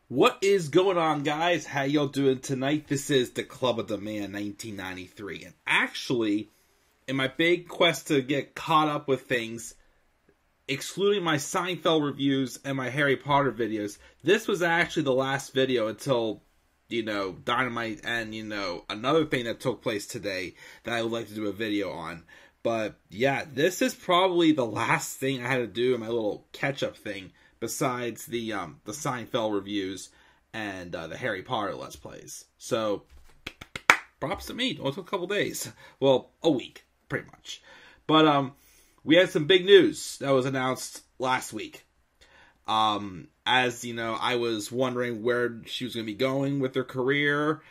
What is going on, guys? How y'all doing tonight? This is the Club of the Man 1993. And actually, in my big quest to get caught up with things, excluding my Seinfeld reviews and my Harry Potter videos, this was actually the last video until, Dynamite and, another thing that took place today that I would like to do a video on. But, yeah, this is probably the last thing I had to do in my little catch-up thing, besides the Seinfeld reviews and the Harry Potter Let's Plays. So, props to me. It only took a couple days. Well, a week, pretty much. But we had some big news that was announced last week. As, I was wondering where she was going to be going with her career.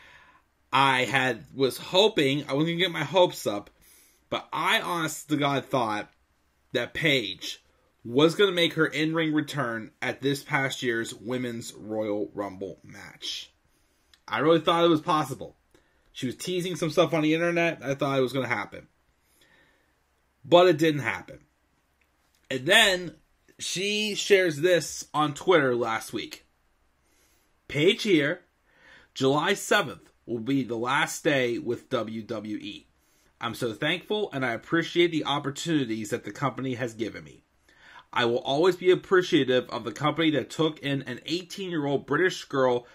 I was hoping, I wasn't going to get my hopes up, but I honest to God thought that Paige was going to make her in-ring return at this past year's Women's Royal Rumble match. I really thought it was possible. She was teasing some stuff on the internet. I thought it was going to happen. But it didn't happen. And then she shares this on Twitter last week. Paige here, July 7th will be the last day with WWE. I'm so thankful and I appreciate the opportunities that the company has given me. I will always be appreciative of the company that took in an 18-year-old British pale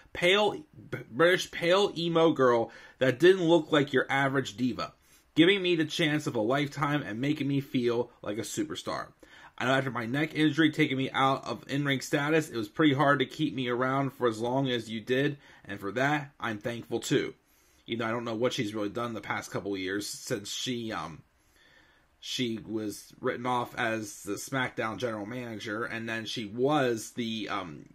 emo girl that didn't look like your average diva, giving me the chance of a lifetime and making me feel like a superstar. I know after my neck injury taking me out of in-ring status, it was pretty hard to keep me around for as long as you did, and for that, I'm thankful too. I don't know what she's really done the past couple of years since she was written off as the SmackDown general manager, and then she was the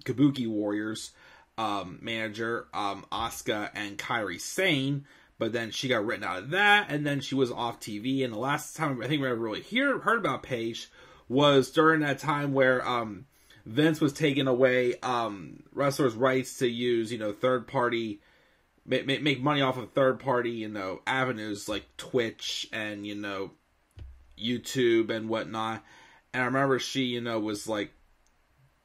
Kabuki Warriors manager, Asuka and Kairi Sane, but then she got written out of that, and then she was off TV, and the last time I think we ever really heard about Paige was during that time where Vince was taking away wrestlers' rights to use, third-party, make money off of third-party, avenues like Twitch and, YouTube and whatnot. And I remember she, was like,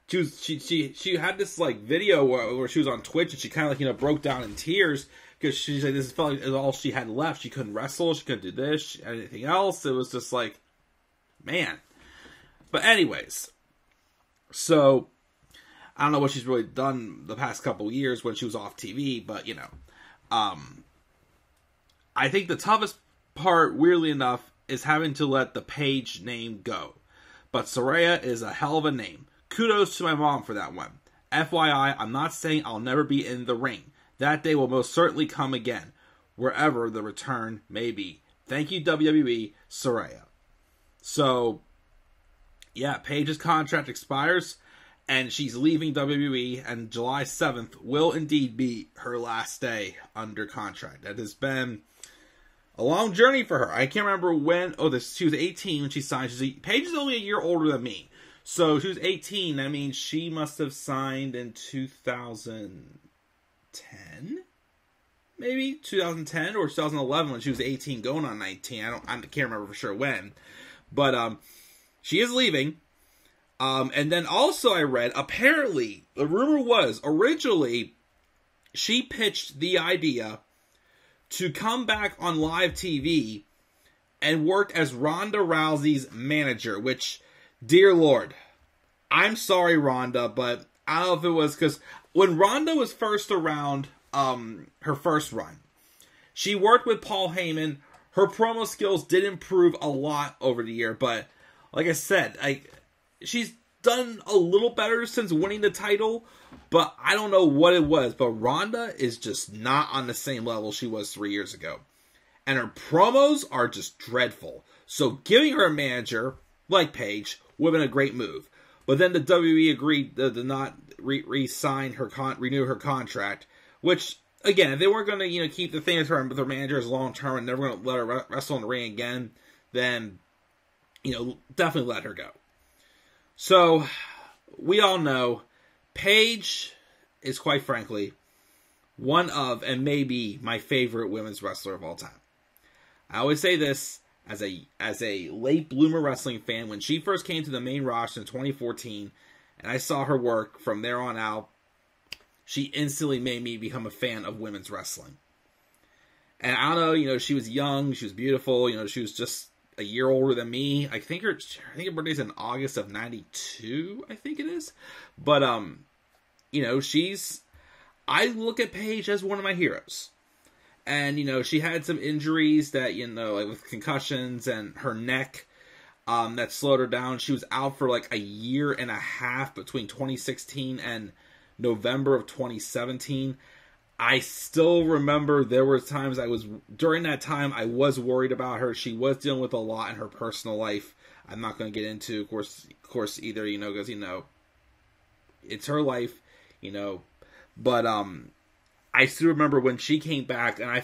she had this like video where she was on Twitch and she kind of like, broke down in tears because she's like, this felt like it was all she had left. She couldn't wrestle, she couldn't do this, anything else. It was just like, man. But anyways, so I don't know what she's really done the past couple of years when she was off TV, but I think the toughest part, weirdly enough, is having to let the Paige name go. But Saraya is a hell of a name. Kudos to my mom for that one. FYI, I'm not saying I'll never be in the ring. That day will most certainly come again, wherever the return may be. Thank you, WWE, Saraya. So, yeah, Paige's contract expires, and she's leaving WWE, and July 7th will indeed be her last day under contract. That has been a long journey for her. I can't remember when. She was 18 when she signed. Paige is only a year older than me. So she was 18. That means she must have signed in 2010? Maybe 2010 or 2011 when she was 18 going on 19. I can't remember for sure when. But she is leaving. And then also I read, apparently, the rumor was, originally, she pitched the idea to come back on live TV and work as Ronda Rousey's manager, which, dear Lord, I'm sorry, Ronda, but I don't know if it was because when Ronda was first around her first run, she worked with Paul Heyman. Her promo skills did improve a lot over the year, but like I said, she's done a little better since winning the title, but I don't know what it was. But Ronda is just not on the same level she was 3 years ago. And her promos are just dreadful. So giving her a manager, like Paige, would have been a great move. But then the WWE agreed to not re-sign her, renew her contract. Which, again, if they weren't going to keep the thing with her manager as long-term and never going to let her wrestle in the ring again, then, definitely let her go. So, we all know, Paige is, quite frankly, one of, and maybe my favorite women's wrestler of all time. I always say this as a late bloomer wrestling fan. When she first came to the main roster in 2014, and I saw her work from there on out, she instantly made me become a fan of women's wrestling. And I don't know, you know, she was young, she was beautiful, you know, she was just a year older than me. I think her birthday's in August of 92, I think it is. But, you know, I look at Paige as one of my heroes. And, you know, she had some injuries that, you know, like with concussions and her neck, that slowed her down. She was out for like a year and a half between 2016 and November of 2017. I still remember there were times during that time, I was worried about her. She was dealing with a lot in her personal life. I'm not going to get into, of course, either, you know, because, you know, it's her life, you know, but, I still remember when she came back, and I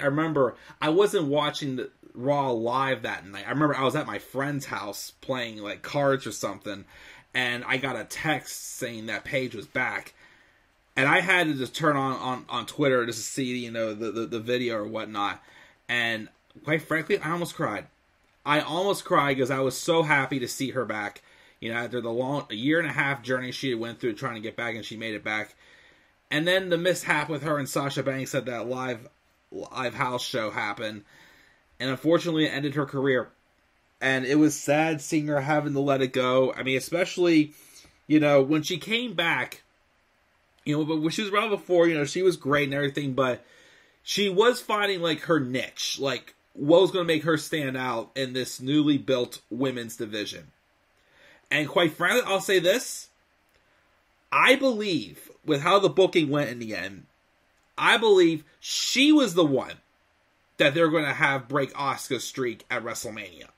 remember I wasn't watching the Raw live that night. I remember I was at my friend's house playing, like, cards or something, and I got a text saying that Paige was back. And I had to just turn on Twitter just to see, you know, the video or whatnot. And quite frankly, I almost cried. I almost cried because I was so happy to see her back. You know, after a year and a half journey she went through trying to get back, and she made it back. And then the mishap with her and Sasha Banks at that live house show happened. And unfortunately, it ended her career. And it was sad seeing her having to let it go. I mean, especially, you know, when she came back, you know, but when she was around before, you know, she was great and everything, but she was finding, like, her niche. Like, what was going to make her stand out in this newly built women's division. And quite frankly, I'll say this. I believe, with how the booking went in the end, I believe she was the one that they're going to have break Asuka's streak at WrestleMania.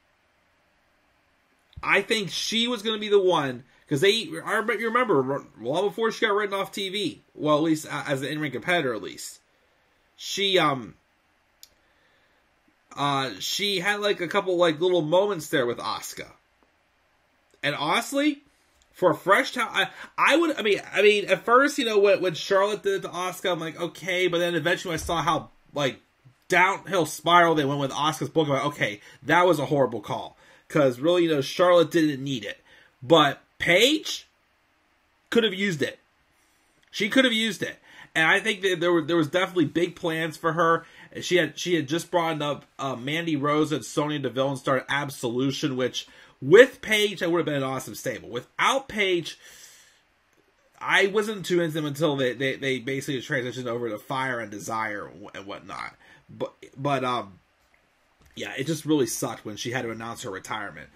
I think she was going to be the one, because you remember, long before she got written off TV, well, at least as an in-ring competitor, at least, she had like a couple like little moments there with Asuka. And honestly, for a fresh talent, I mean, at first, you know, when Charlotte did it to Asuka, I'm like, okay, but then eventually I saw how, like, downhill spiral they went with Asuka's book. I'm like, okay, that was a horrible call. Because really, you know, Charlotte didn't need it. But Paige could have used it. She could have used it. And I think that there was definitely big plans for her. She had just brought up Mandy Rose and Sonya Deville and started Absolution, which with Paige, that would have been an awesome stable. Without Paige, I wasn't too into them until they basically transitioned over to Fire and Desire and whatnot. But yeah, it just really sucked when she had to announce her retirement.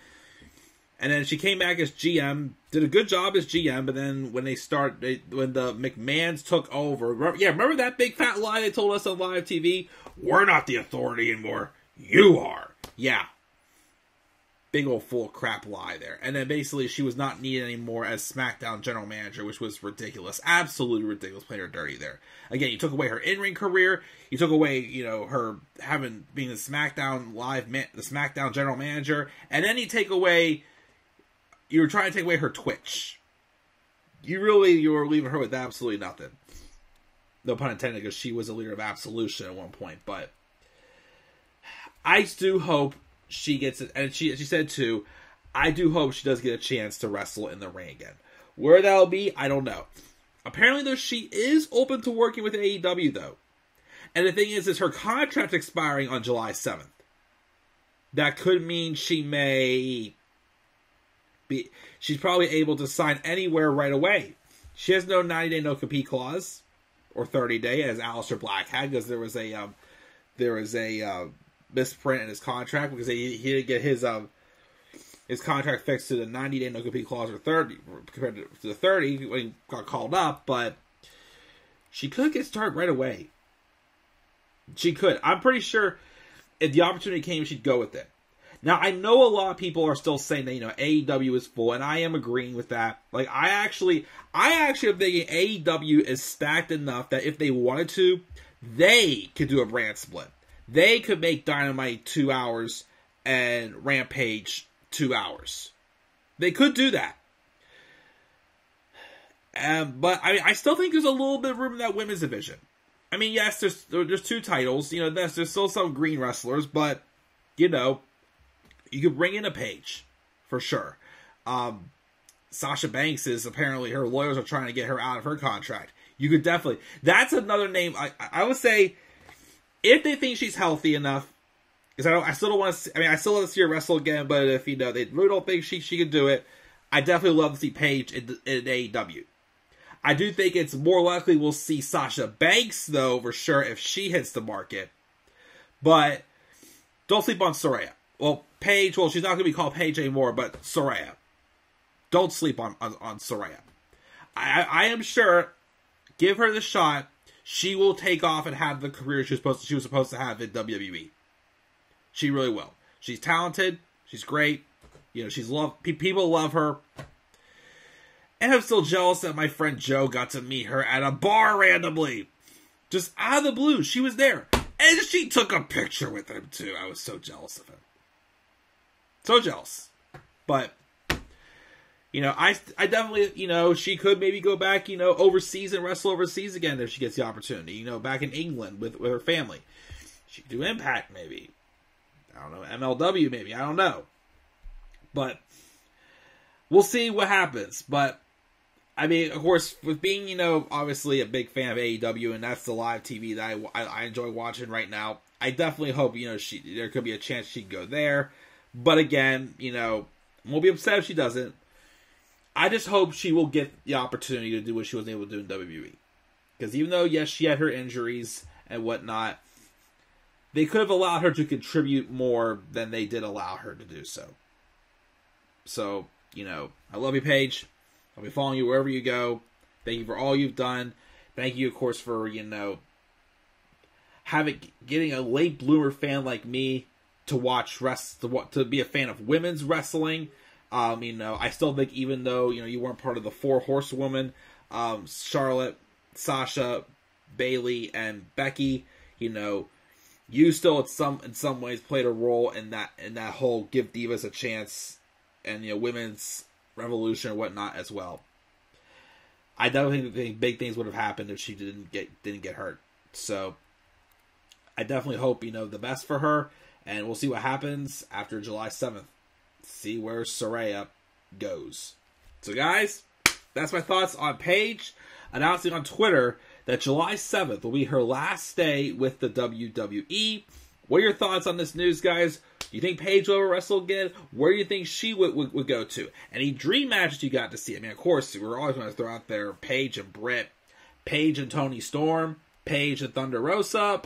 And then she came back as GM, did a good job as GM, but then when when the McMahons took over, remember that big fat lie they told us on live TV? We're not the authority anymore. You are. Yeah. Big old full of crap lie there. And then basically she was not needed anymore as SmackDown general manager, which was ridiculous. Absolutely ridiculous. Playing her dirty there. Again, you took away her in-ring career. You took away, you know, her being the SmackDown the SmackDown general manager. And then you were trying to take away her Twitch. You were leaving her with absolutely nothing. No pun intended, because she was a leader of Absolution at one point. But I do hope she gets it, and she said too, I do hope she does get a chance to wrestle in the ring again. Where that'll be, I don't know. Apparently, though, she is open to working with AEW, though. And the thing is her contract expiring on July 7th. That could mean she's probably able to sign anywhere right away. She has no 90-day no-compete clause, or 30-day, as Aleister Black had, because there was a misprint in his contract, because he didn't get his contract fixed to the 90-day no-compete clause, or 30, compared to the 30 when he got called up. But she could get started right away. She could. I'm pretty sure if the opportunity came, she'd go with it. Now, I know a lot of people are still saying that, you know, AEW is full, and I am agreeing with that. Like, I actually am thinking AEW is stacked enough that if they wanted to, they could do a brand split. They could make Dynamite 2 hours and Rampage 2 hours. They could do that. But I still think there's a little bit of room in that women's division. I mean, yes, there's 2 titles. You know, there's still some green wrestlers, but, you know, you could bring in a Paige, for sure. Sasha Banks is apparently, her lawyers are trying to get her out of her contract. You could definitely, that's another name. I would say, if they think she's healthy enough, because I still don't want to see, I mean, I still want to see her wrestle again, but if, you know, they really don't think she could do it, I definitely love to see Paige in AEW. I do think it's more likely we'll see Sasha Banks, though, for sure, if she hits the market. But don't sleep on Saraya. Well, Paige, well, she's not going to be called Paige anymore, but Saraya. Don't sleep on Saraya. I am sure, give her the shot, she will take off and have the career she was supposed to have in WWE. She really will. She's talented. She's great. You know, she's loved. People love her. And I'm still jealous that my friend Joe got to meet her at a bar randomly. Just out of the blue. She was there. And she took a picture with him, too. I was so jealous of him. So jealous. But, you know, I definitely, you know, she could maybe go back, you know, overseas and wrestle overseas again if she gets the opportunity. You know, back in England with her family. She could do Impact, maybe. I don't know. MLW, maybe. I don't know. But we'll see what happens. But, I mean, of course, with being, you know, obviously a big fan of AEW, and that's the live TV that I enjoy watching right now, I definitely hope, you know, there could be a chance she could go there. But again, you know, won't be upset if she doesn't. I just hope she will get the opportunity to do what she wasn't able to do in WWE. Because even though, yes, she had her injuries and whatnot, they could have allowed her to contribute more than they did allow her to do so. So, you know, I love you, Paige. I'll be following you wherever you go. Thank you for all you've done. Thank you, of course, for, you know, getting a late bloomer fan like me to watch to be a fan of women's wrestling. You know, I still think, even though, you know, you weren't part of the Four Horsewomen, Charlotte, Sasha, Bayley, and Becky, you know, you still in some ways played a role in that whole give divas a chance and, you know, women's revolution or whatnot as well. I definitely think big things would have happened if she didn't get hurt. So I definitely hope, you know, the best for her, and we'll see what happens after July 7th. See where Saraya goes. So guys, that's my thoughts on Paige announcing on Twitter that July 7th will be her last day with the WWE. What are your thoughts on this news, guys? Do you think Paige will ever wrestle again? Where do you think she would go to? Any dream matches you got to see? I mean, of course, we're always going to throw out there Paige and Britt, Paige and Toni Storm, Paige and Thunder Rosa,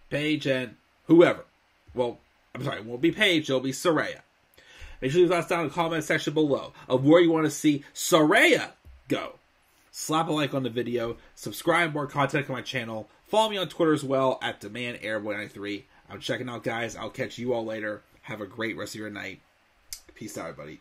Paige and whoever. Well, I'm sorry, it won't be Paige, it'll be Saraya. Make sure you leave thoughts down in the comment section below of where you want to see Saraya go. Slap a like on the video, subscribe for more content on my channel, follow me on Twitter as well at DemandAirboy93. I'm checking out, guys. I'll catch you all later. Have a great rest of your night. Peace out, everybody.